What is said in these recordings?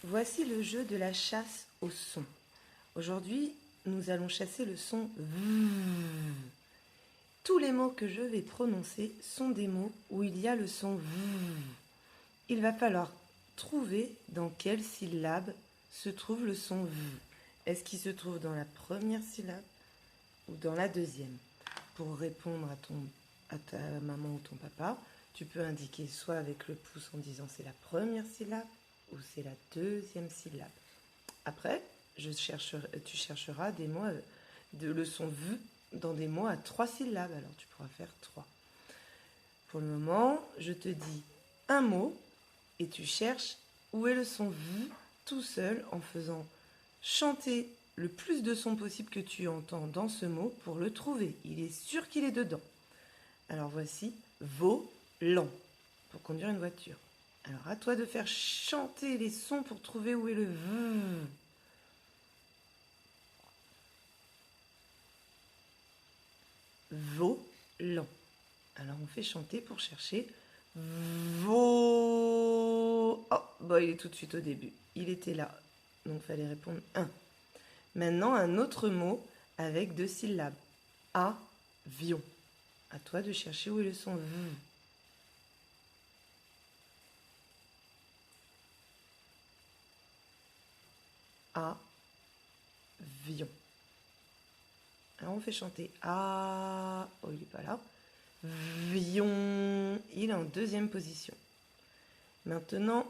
Voici le jeu de la chasse au son. Aujourd'hui, nous allons chasser le son V. Tous les mots que je vais prononcer sont des mots où il y a le son V. Il va falloir trouver dans quelle syllabe se trouve le son V. Est-ce qu'il se trouve dans la première syllabe ou dans la deuxième? Pour répondre à ta maman ou ton papa, tu peux indiquer soit avec le pouce en disant c'est la première syllabe ou c'est la deuxième syllabe. Après, tu chercheras des mots le son V dans des mots à 3 syllabes. Alors tu pourras faire 3. Pour le moment, je te dis un mot et tu cherches où est le son V tout seul en faisant chanter le plus de sons possible que tu entends dans ce mot pour le trouver. Il est sûr qu'il est dedans. Alors voici volant pour conduire une voiture. Alors à toi de faire chanter les sons pour trouver où est le V. Volant. Alors on fait chanter pour chercher Oh, bah il est tout de suite au début. Il était là. Donc il fallait répondre 1. Maintenant un autre mot avec 2 syllabes. Avion. À toi de chercher où est le son V. Avion. Alors on fait chanter Oh, il n'est pas là. Vion. Il est en deuxième position. Maintenant,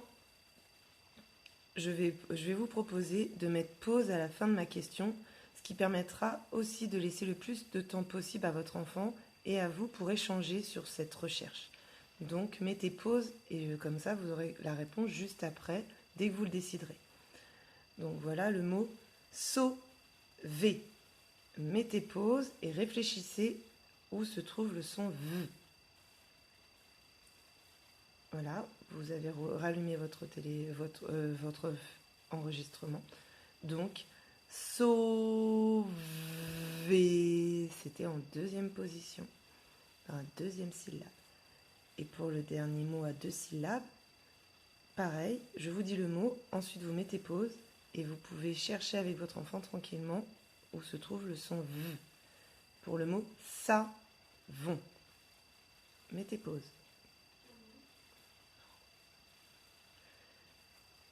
je vais vous proposer de mettre pause à la fin de ma question, ce qui permettra aussi de laisser le plus de temps possible à votre enfant et à vous pour échanger sur cette recherche. Donc mettez pause et comme ça vous aurez la réponse juste après, dès que vous le déciderez. Donc voilà le mot sauver. Mettez pause et réfléchissez où se trouve le son V. Voilà, vous avez rallumé votre enregistrement. Donc, sauver, c'était en deuxième position, dans la deuxième syllabe. Et pour le dernier mot à 2 syllabes, pareil, je vous dis le mot, ensuite vous mettez pause et vous pouvez chercher avec votre enfant tranquillement où se trouve le son V. Pour le mot savon, mettez pause.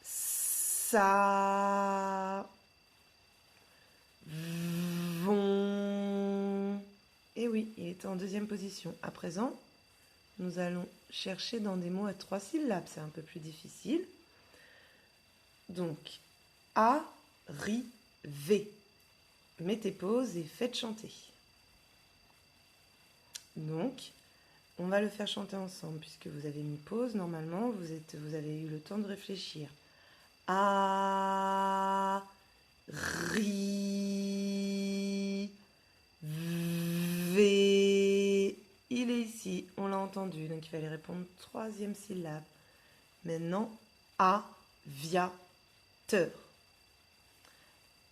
Ça vont. Et oui, il était en deuxième position. À présent, nous allons chercher dans des mots à 3 syllabes. C'est un peu plus difficile. Donc, arriver. Mettez pause et faites chanter. Donc, on va le faire chanter ensemble puisque vous avez mis pause. Normalement, vous avez eu le temps de réfléchir. Arriver. Il est ici, on l'a entendu, donc il fallait répondre 3e syllabe. Maintenant, aviateur.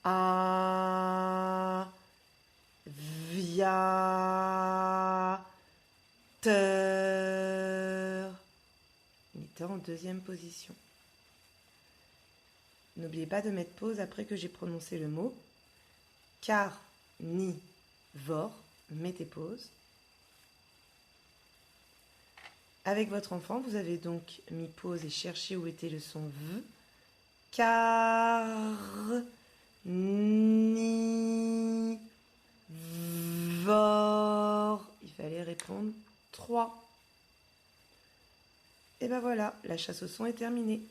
Aviateur. Il était en 2e position. N'oubliez pas de mettre pause après que j'ai prononcé le mot. Carnivore, mettez pause. Avec votre enfant, vous avez donc mis pause et cherché où était le son V. Carnivore. Il fallait répondre 3. Et ben voilà, la chasse au son est terminée.